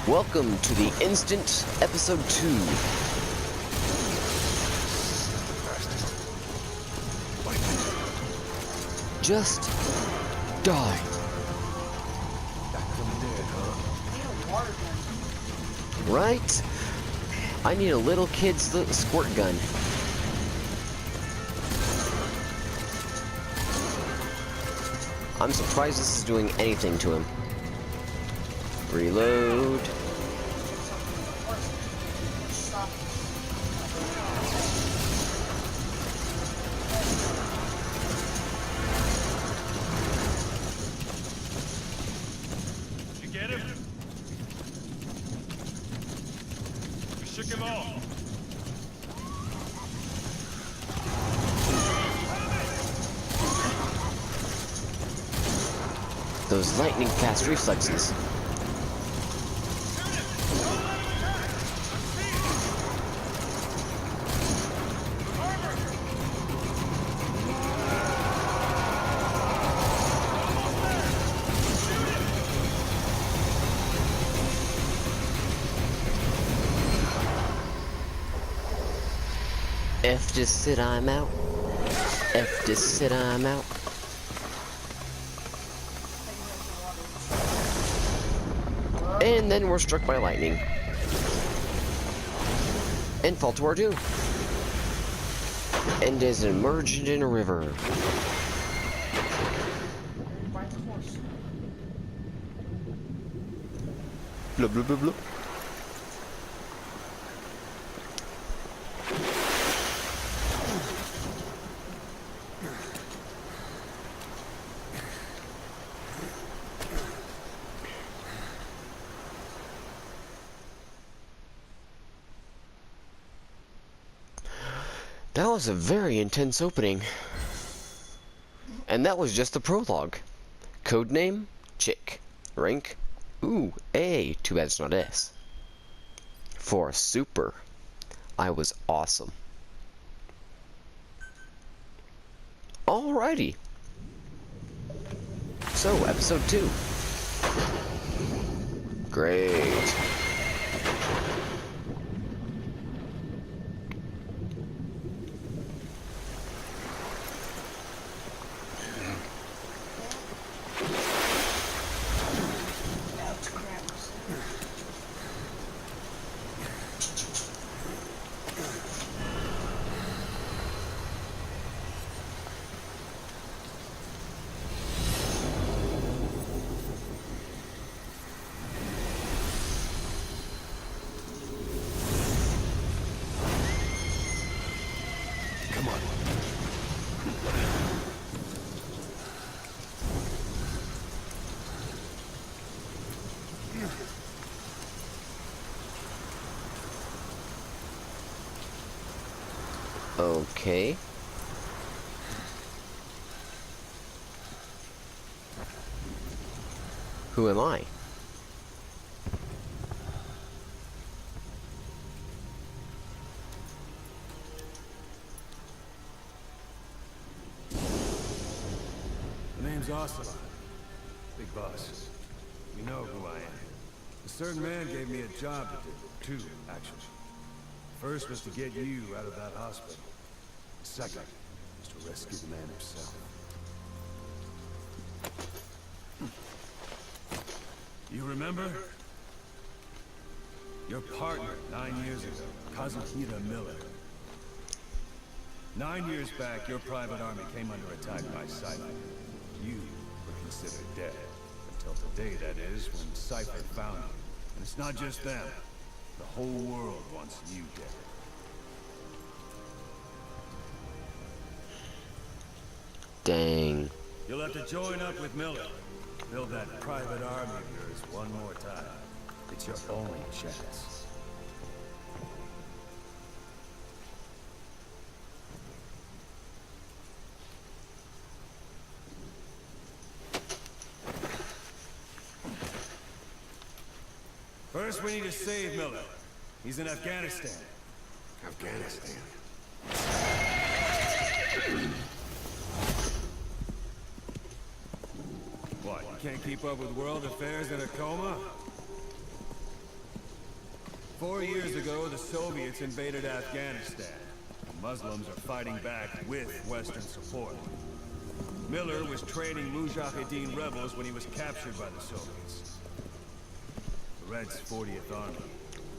Welcome to the Instant Episode 2. Just die. Right? I need a little kid's squirt gun. I'm surprised this is doing anything to him. Reload. Did you get him? We shook him off. Those lightning fast reflexes. F just said I'm out. F just said I'm out. And then we're struck by lightning. And fall to our doom. And is immersed in a river. Blah blah blah blah. That was a very intense opening. And that was just the prologue. Codename? Chick. Rank? Ooh, A. Too bad it's not S. For super. I was awesome. Alrighty. So, episode 2. Great. Okay. Who am I? The name's Ocelot. Big boss. You know who I am. A certain man gave me a job to do. Two, actually. First was to get you out of that hospital. The second was to rescue the man himself. You remember? Your partner 9 years ago, Kazuhira Miller. 9 years back, your private army came under attack by Cypher. You were considered dead. Until the day, that is, when Cypher found you. And it's not just them. The whole world wants you dead. Dang. You'll have to join up with Miller. Build that private army of yours one more time. It's your only chance. First, we need to save Miller. He's in Afghanistan. Afghanistan. What, you can't keep up with world affairs in a coma? 4 years ago, the Soviets invaded Afghanistan. The Muslims are fighting back with Western support. Miller was training Mujahideen rebels when he was captured by the Soviets. The Reds' 40th Army.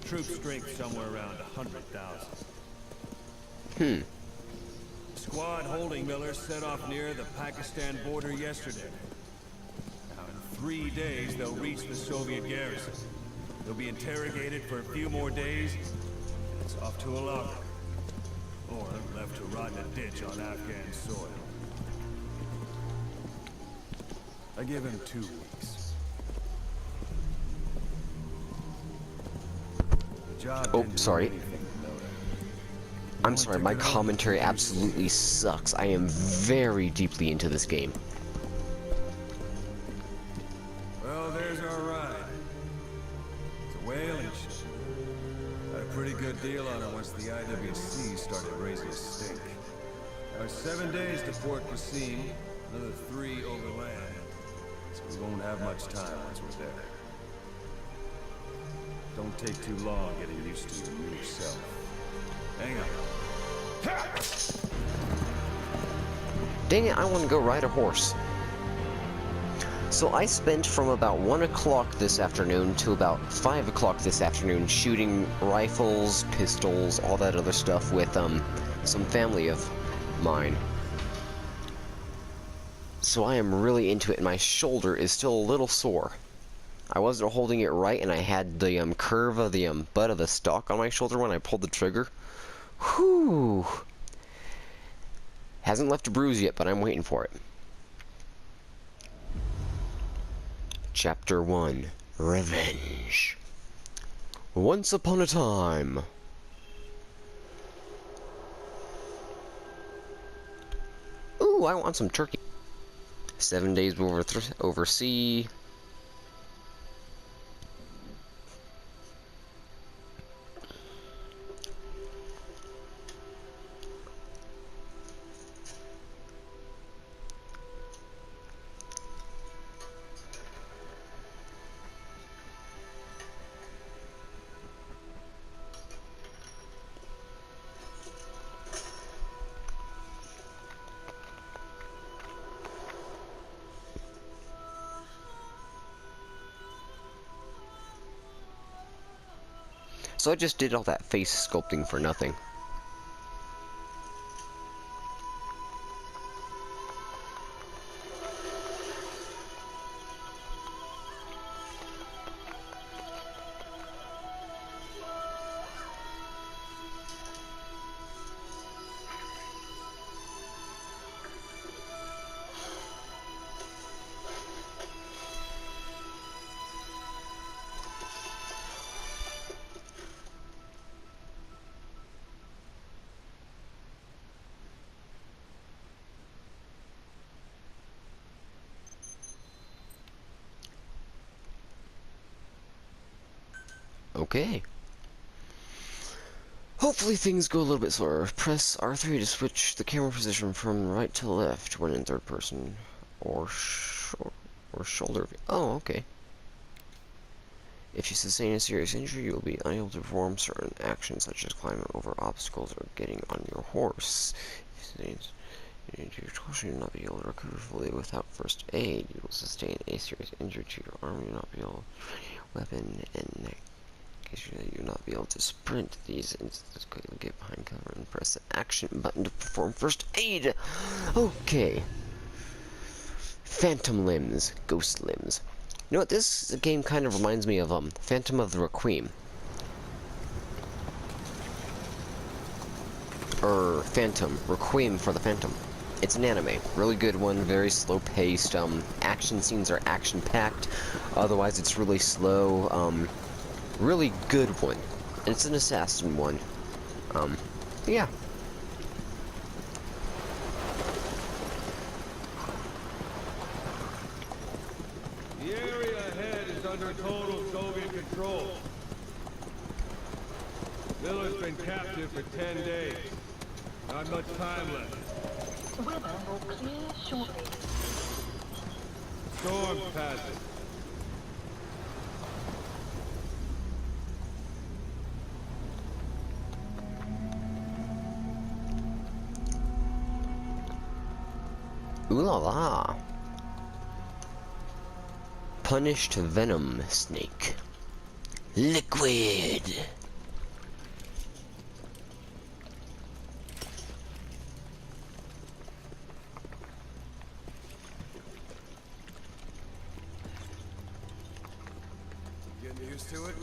Troop strength somewhere around 100,000. The squad holding Miller set off near the Pakistan border yesterday. Now, in 3 days, they'll reach the Soviet garrison. They'll be interrogated for a few more days, and it's off to a locker. Or left to rot in a ditch on Afghan soil. I give him 2 weeks. The job Oh, didn't do sorry. anything, though. I'm sorry, my commentary absolutely sucks. I am very deeply into this game. Well, there's our ride. It's a whaling ship. Had a pretty good deal on it once the IWC started raising a stink. Now 7 days to Port Qasim, another 3 overland. So we won't have much time once we're there. Don't take too long getting used to your new self. Hang on. Dang it, I want to go ride a horse. So I spent from about 1 o'clock this afternoon to about 5 o'clock this afternoon shooting rifles, pistols, all that other stuff with some family of mine. So I am really into it, and my shoulder is still a little sore. I wasn't holding it right, and I had the curve of the butt of the stock on my shoulder when I pulled the trigger. Whew! Hasn't left a bruise yet, but I'm waiting for it. Chapter 1. Revenge. Once upon a time. Ooh, I want some turkey. 7 days over sea. So I just did all that face sculpting for nothing. Okay. Hopefully things go a little bit slower. Press R3 to switch the camera position from right to left when in third person or shoulder view. Oh, okay. If you sustain a serious injury, you will be unable to perform certain actions such as climbing over obstacles or getting on your horse. If you will not be able to recover fully without first aid. You will sustain a serious injury to your arm. You will not be able to weapon and neck. You will not be able to sprint. These instances, quickly get behind cover and press the action button to perform first aid. Okay. Phantom limbs, ghost limbs. You know what? This game kind of reminds me of Phantom of the Requiem. Phantom Requiem for the Phantom. It's an anime, really good one, very slow paced. Action scenes are action packed. Otherwise, it's really slow. Really good one. It's an assassin one. Yeah. The area ahead is under total Soviet control. Miller's been captive for 10 days. Not much time left. Weather will clear shortly. Storm's passing. Ooh la la. Punished venom snake. Liquid. Getting used to it?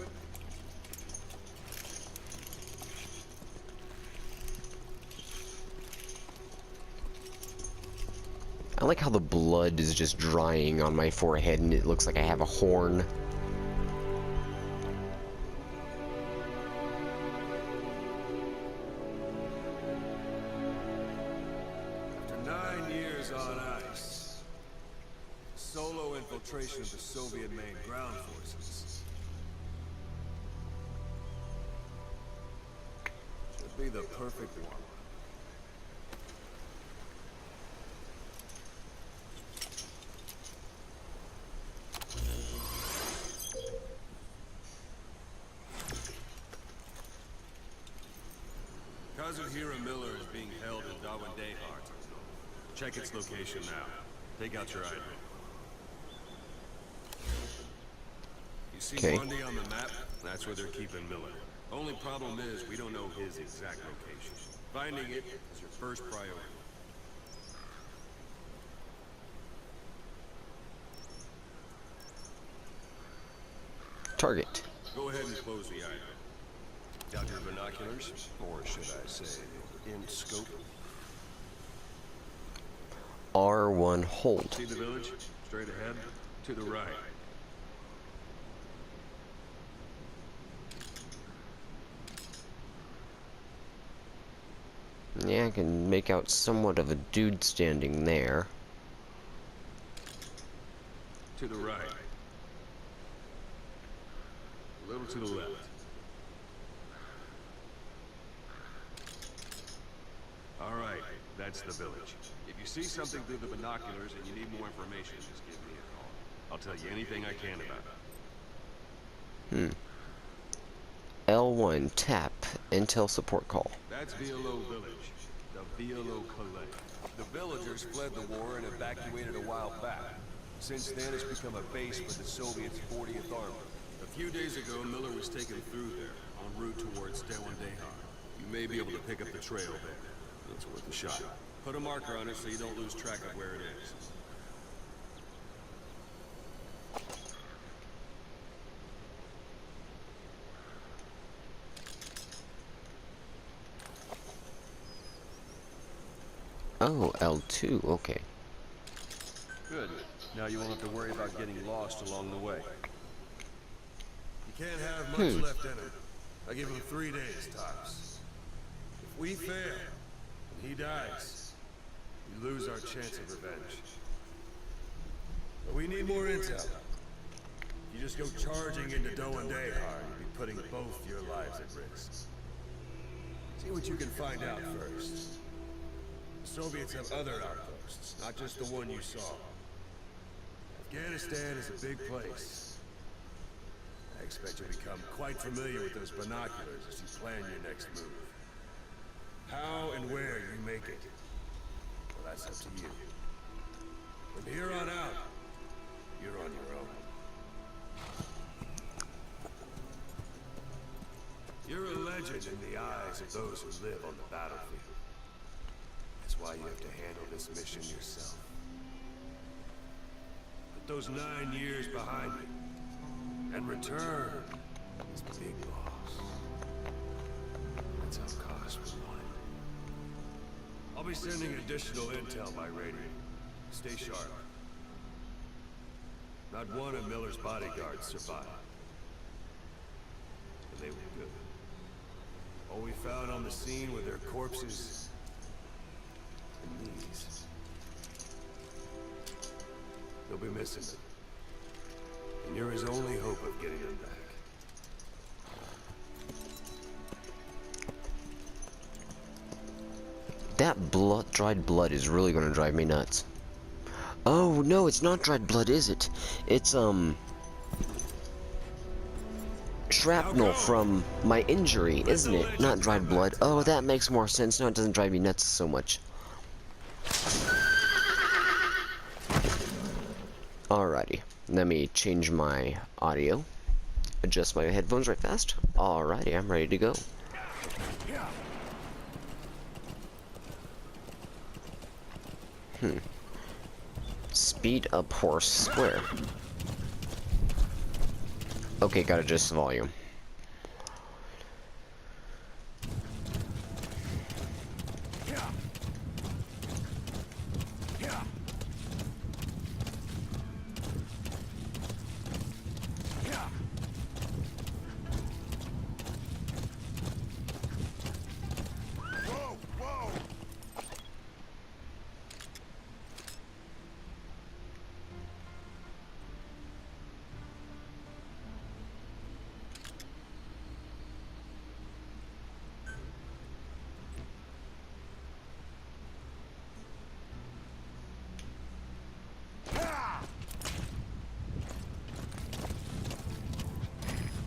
I like how the blood is just drying on my forehead and it looks like I have a horn. After 9 years on ice, solo infiltration of the Soviet main ground forces. Should be the perfect one. Kazuhira Miller is being held in Dawandehar. Check its location now. Take out your item. You see Bundy on the map? That's where they're keeping Miller. Only problem is we don't know his exact location. Finding it is your first priority. Target. Go ahead and close the item. Got your binoculars? Or should I say, in scope? R1 hold. See the village? Straight ahead? To the right. Yeah, I can make out somewhat of a dude standing there. To the right. A little to the left. All right, that's the village. If you see something through the binoculars and you need more information, just give me a call. I'll tell you anything I can about it. L1 tap intel support call. That's Violo Village, the Violo Calais. The villagers fled the war and evacuated a while back. Since then, it's become a base for the Soviets' 40th Army. A few days ago, Miller was taken through there, en route towards Dawandehar. You may be able to pick up the trail there. It's worth a shot. Put a marker on it so you don't lose track of where it is. Oh, L2, okay. Good. Now you won't have to worry about getting lost along the way. You can't have much left in him. I give him 3 days tops. If we fail, and he dies, we lose our chance of revenge. But we need more intel. You just go charging into Dawandehar, you'll be putting both your lives at risk. See what you can find out first. The Soviets have other outposts, not just the one you saw. Afghanistan is a big place. I expect you'll become quite familiar with those binoculars as you plan your next move. How and where you make it, well, that's up to you. From here on out, you're on your own. You're a legend in the eyes of those who live on the battlefield. That's why you have to handle this mission yourself. Put those 9 years behind me, and return as big boss. That's how Koss would want it. I'll be sending additional intel by radio. Stay sharp. Not one of Miller's bodyguards survived. But they were good. All we found on the scene were their corpses and knees. They'll be missing them. And you're his only hope of getting them back. That dried blood is really gonna drive me nuts. Oh, no, it's not dried blood, is it? It's, shrapnel from my injury, isn't it? Not dried blood. Oh, that makes more sense. Now it doesn't drive me nuts so much. Alrighty, let me change my audio, adjust my headphones right fast. Alrighty, I'm ready to go. Speed up horse square. Okay, gotta adjust the volume.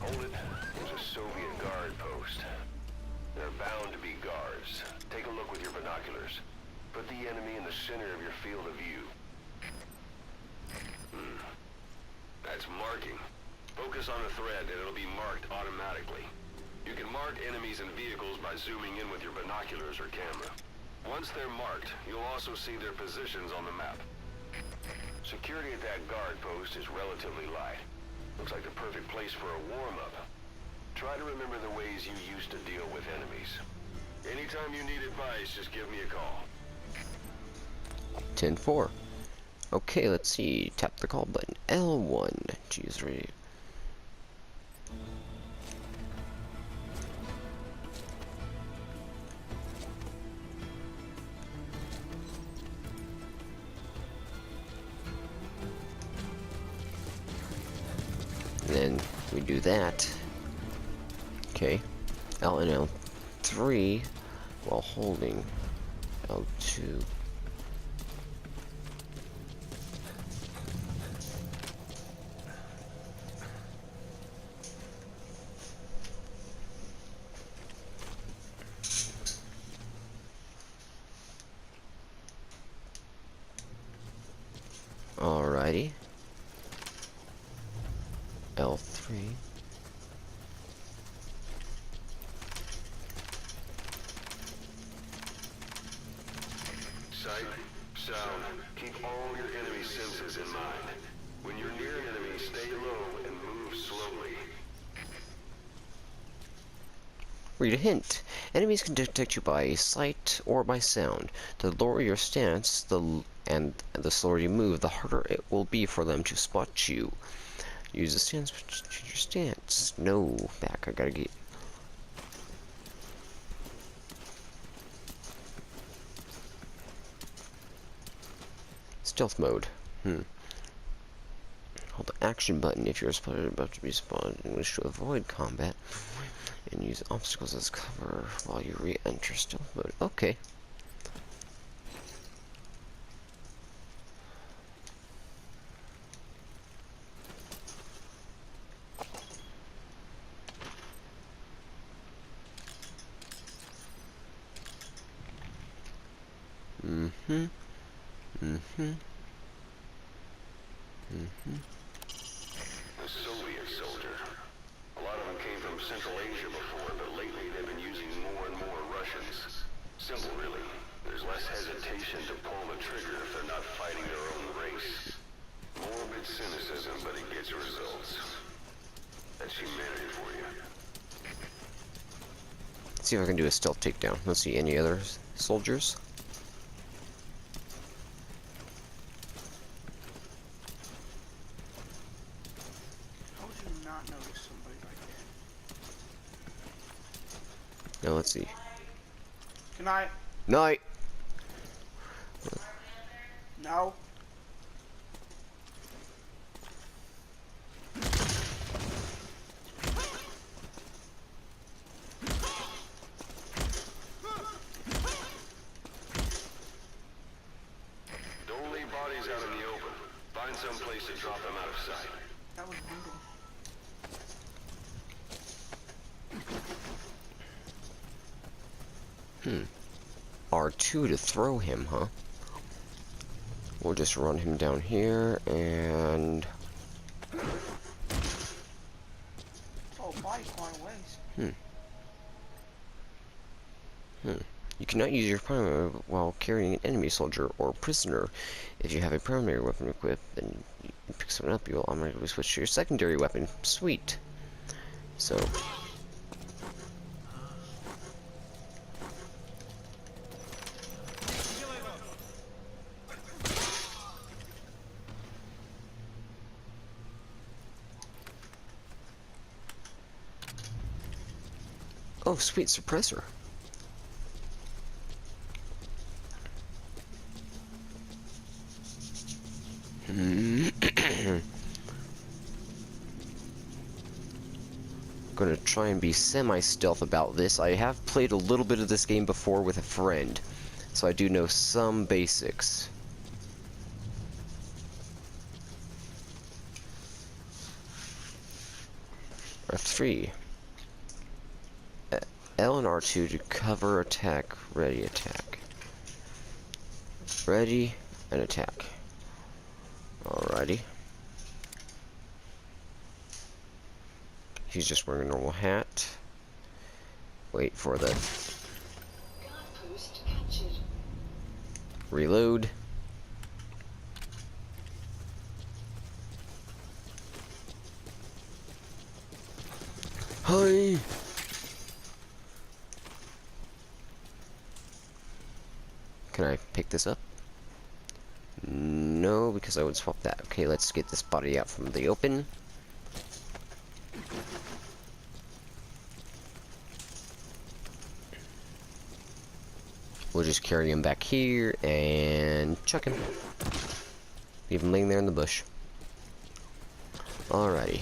Hold it. There's a Soviet guard post. There are bound to be guards. Take a look with your binoculars. Put the enemy in the center of your field of view. That's marking. Focus on a thread and it'll be marked automatically. You can mark enemies and vehicles by zooming in with your binoculars or camera. Once they're marked, you'll also see their positions on the map. Security at that guard post is relatively light. Looks like the perfect place for a warm-up. Try to remember the ways you used to deal with enemies. Anytime you need advice, just give me a call. 10-4. Okay, let's see. Tap the call button. L1. Choose radio. Then we do that. Okay. L and L3 while holding L2. Alrighty. L3. Sight, sound, keep all your enemy senses in mind. When you're near an enemy, stay low and move slowly. Read a hint. Enemies can detect you by sight or by sound. The lower your stance, the slower you move, the harder it will be for them to spot you. Use the stance, change your stance. No, back, I gotta get... Stealth mode. Hold the action button if you're about to be spotted and wish to avoid combat. And use obstacles as cover while you re-enter stealth mode. Okay. The Soviet soldier. A lot of them came from Central Asia before, but lately they've been using more and more Russians. Simple, really. There's less hesitation to pull the trigger if they're not fighting their own race. Morbid cynicism, but it gets results. That's humanity for you. Let's see if I can do a stealth takedown. Let's see, any other soldiers? How would you not notice somebody like that? Now let's see. Good night. Night! No. Don't leave bodies out in the open. Find some place to drop them out of sight. That was brutal. R2 to throw him, huh? We'll just run him down here and Oh, body's going ways. you cannot use your primary while carrying an enemy soldier or prisoner. If you have a primary weapon equipped and you pick someone up, you will automatically switch to your secondary weapon. Sweet. So oh, sweet suppressor. Gonna try and be semi-stealth about this. I have played a little bit of this game before with a friend, so I do know some basics. F3. L and R2 to cover, attack, ready, attack. Ready, and attack. Alrighty. He's just wearing a normal hat. Wait for the reload. Hi. Can I pick this up? No, because I would swap that. Okay, let's get this body out from the open. We'll just carry him back here and chuck him. Leave him laying there in the bush. Alrighty.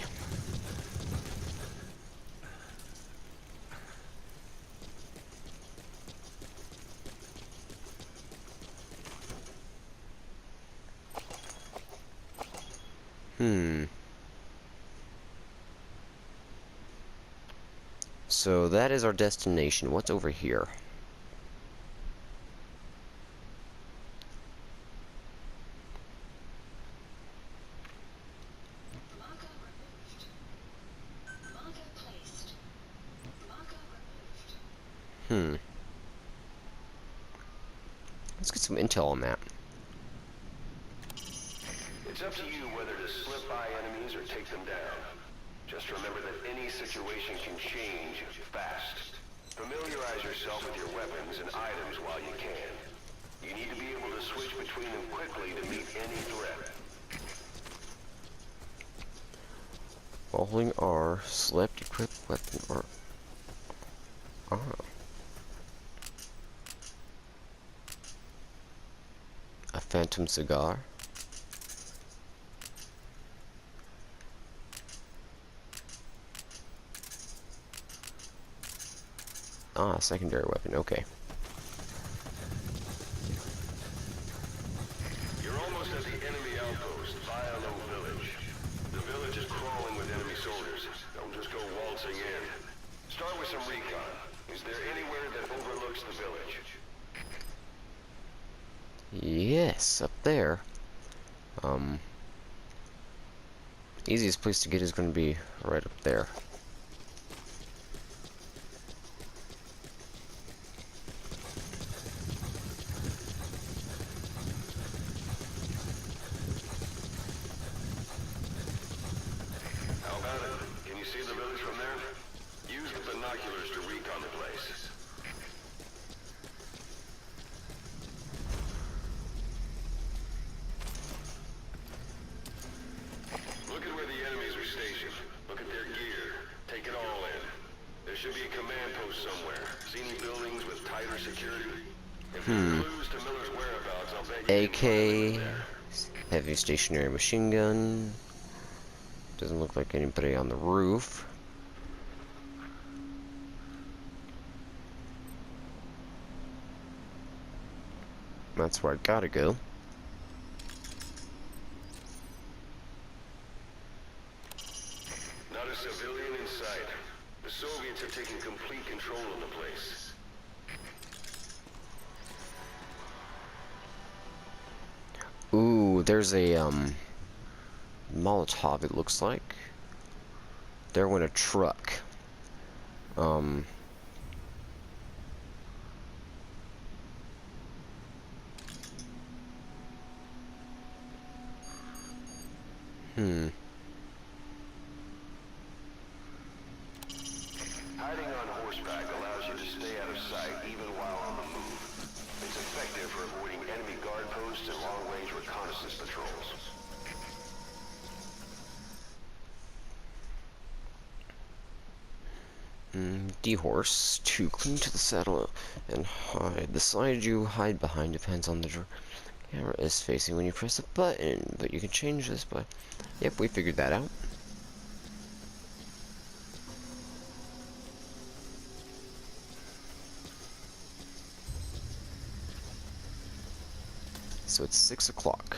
So that is our destination. What's over here? Let's get some intel on that. It's up to you whether to slip by enemies or take them down. Just remember that any situation can change fast. Familiarize yourself with your weapons and items while you can. You need to be able to switch between them quickly to meet any threat. While holding R, select equip weapon or... Oh. A phantom cigar. Ah, secondary weapon, okay. You're almost at the enemy outpost, Vialo Village. The village is crawling with enemy soldiers. Don't just go waltzing in. Start with some recon. Is there anywhere that overlooks the village? Yes, up there. Easiest place to get is going to be right up there. How about it? Can you see the village from there? Use the binoculars to recon the place. Look at where the enemies are stationed. Look at their gear. Take it all in. There should be a command post somewhere. See any buildings with tighter security? If there's clues to Miller's whereabouts, I'll bet you can find them AK, there. heavy stationary machine gun. Doesn't look like anybody on the roof. That's where I gotta go. Not a civilian in sight. The Soviets have taken complete control of the place. Ooh, there's a Molotov, it looks like. There went a truck. Hiding on horseback allows you to stay out of sight even while on the move. It's effective for avoiding enemy guard posts and long-range reconnaissance patrols. D-horse, to cling to the saddle and hide. The side you hide behind depends on the camera is facing when you press the button, but you can change this by... Yep, we figured that out. So it's 6 o'clock.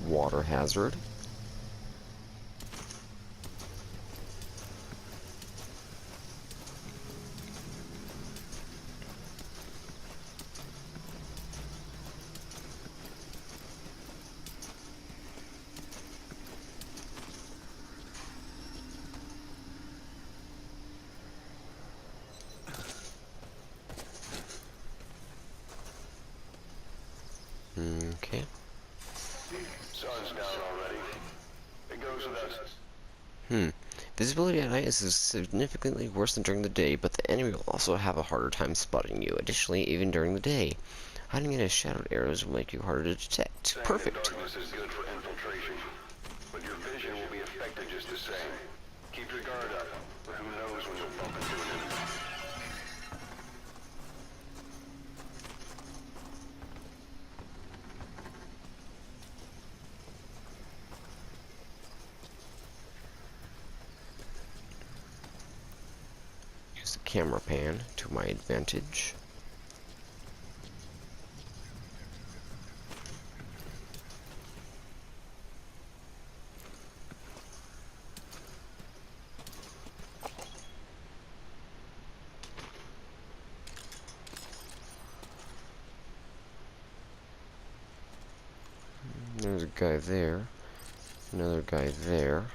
Water hazard. Okay. Sun's down already. It goes without... Visibility at night is significantly worse than during the day, but the enemy will also have a harder time spotting you. Additionally, even during the day, hiding in shadowed areas will make you harder to detect. Staying in Perfect. darkness is good for infiltration, but your vision will be affected just the same. Keep your guard up, but who knows when you'll bump into an enemy. Use the camera pan to my advantage. There's a guy there. Another guy there.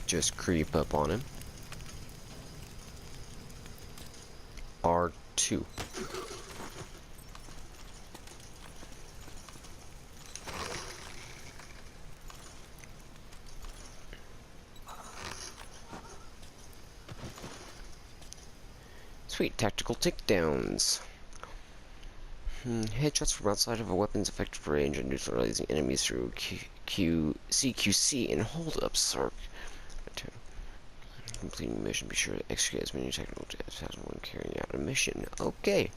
Just creep up on him. R2. Sweet, tactical takedowns. Headshots from outside of a weapon's effective range and neutralizing enemies through CQC and hold-ups are completing mission. Be sure to execute as many technical tasks as when carrying out a mission. Okay.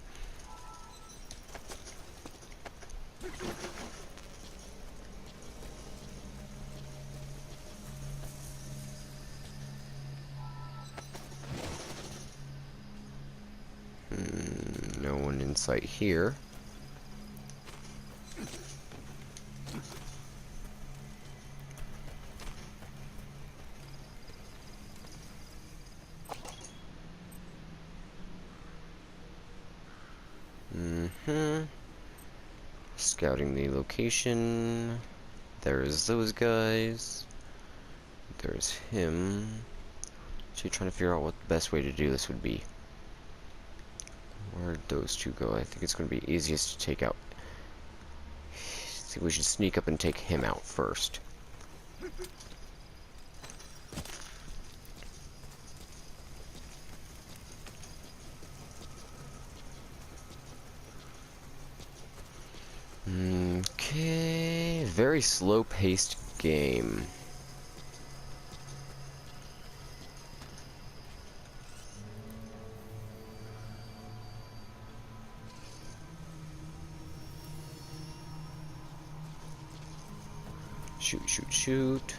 No one in sight here. Scouting the location. There's those guys. There's him. So trying to figure out what the best way to do this would be. Where'd those two go? I think it's going to be easiest to take out. I think we should sneak up and take him out first. Okay, very slow-paced game. shoot.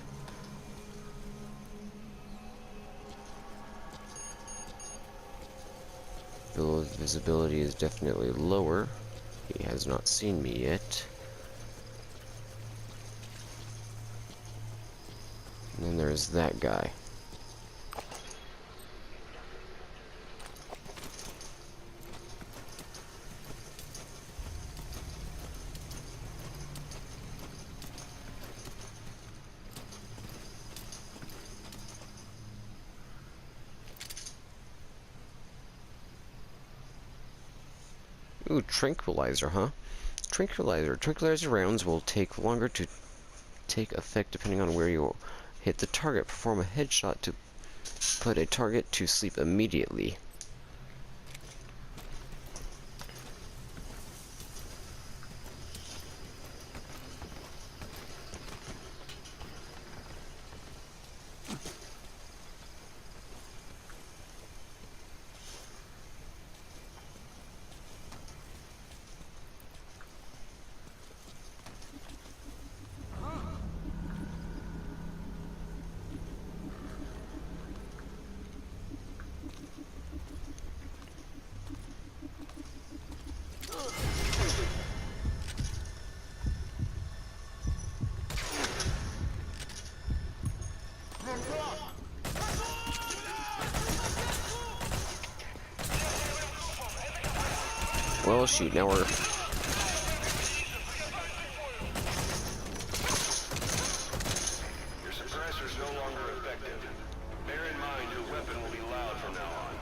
Field of visibility is definitely lower. He has not seen me yet. And then there's that guy. Ooh, tranquilizer, huh? Tranquilizer rounds will take longer to take effect depending on where you hit the target. Perform a headshot to put a target to sleep immediately. Well, shoot, now we're... Your suppressor's no longer effective. Bear in mind your weapon will be loud from now on.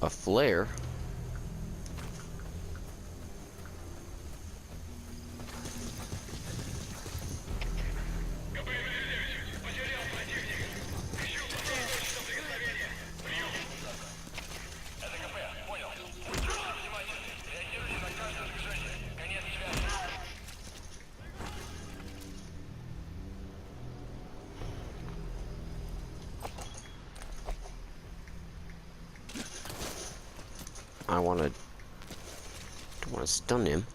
A flare? Don't wanna stun him.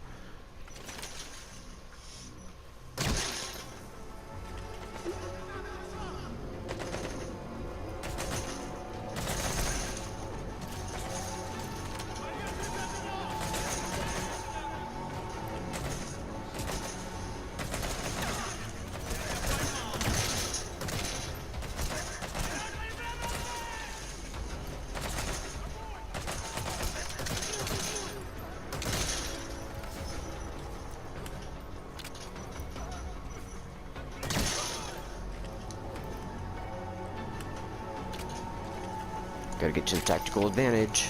Gotta get to the tactical advantage.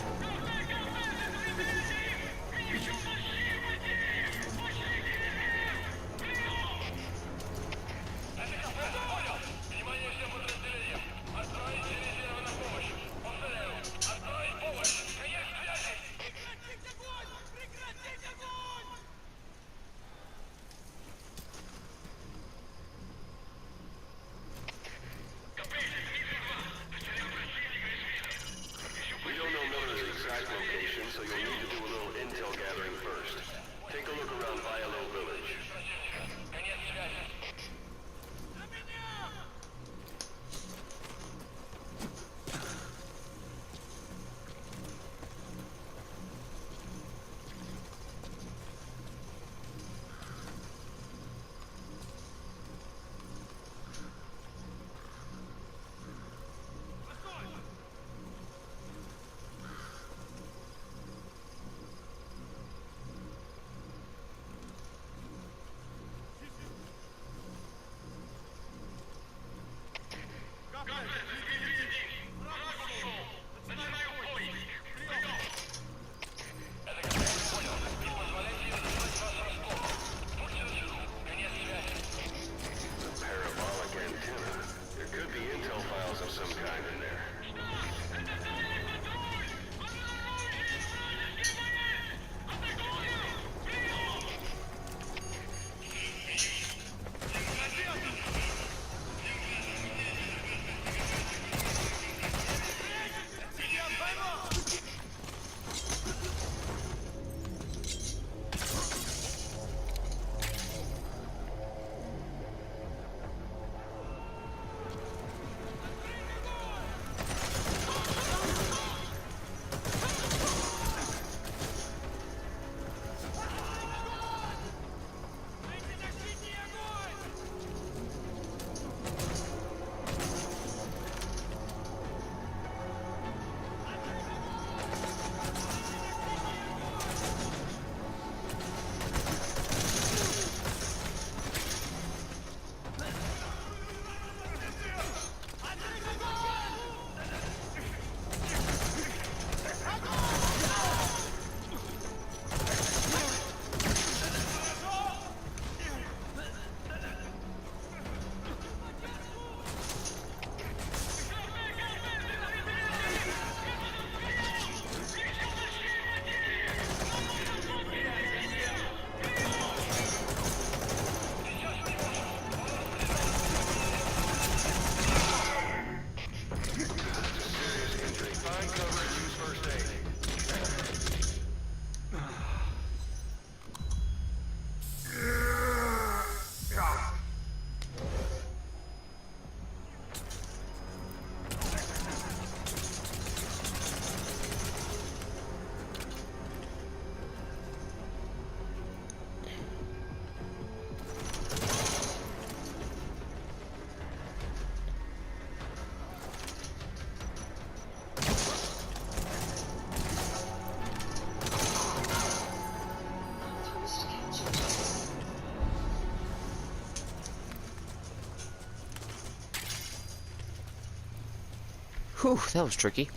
Whew, that was tricky.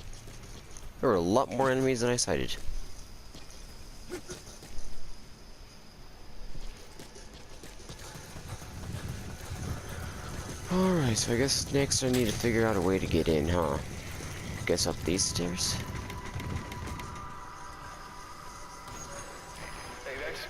There were a lot more enemies than I sighted. Alright, so I guess next I need to figure out a way to get in, huh? Guess up these stairs? Hey, next.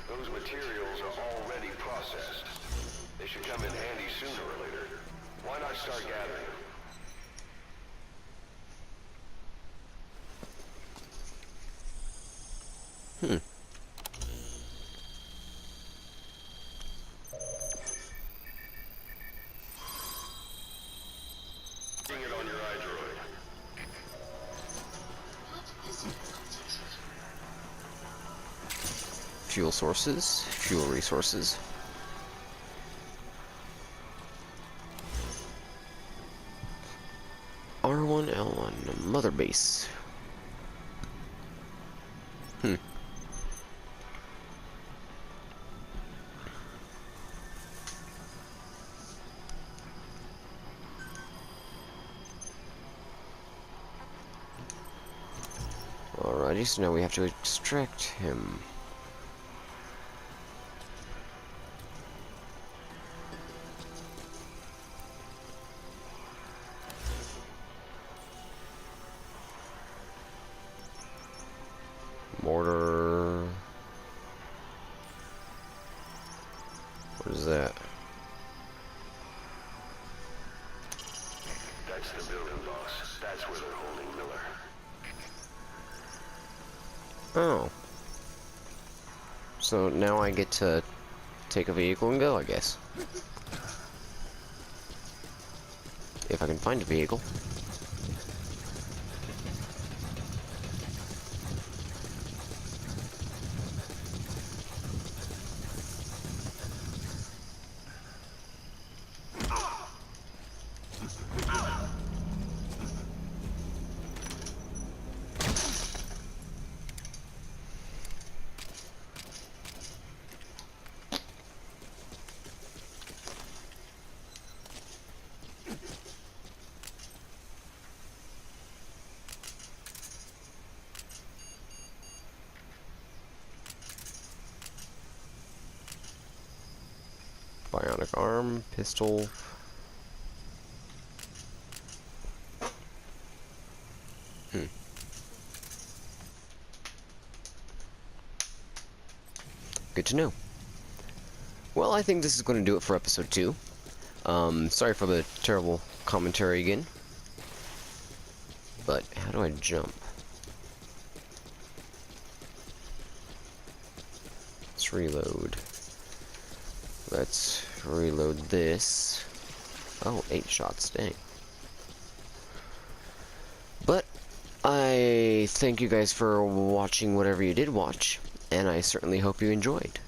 Those materials are already processed. They should come in handy sooner or later. Why not start gathering them? Bring it on your iDroid. Fuel sources, fuel resources. R1, L1, mother base. Alrighty, so now we have to extract him. Mortar. What is that? That's the building, boss. That's where they're holding Miller. Oh. So now I get to take a vehicle and go, I guess. If I can find a vehicle. Bionic arm, pistol. Good to know. Well, I think this is going to do it for episode 2. Sorry for the terrible commentary again. But how do I jump? Let's reload. Let's reload this. Oh, 8 shots, dang. But I thank you guys for watching whatever you did watch, and I certainly hope you enjoyed.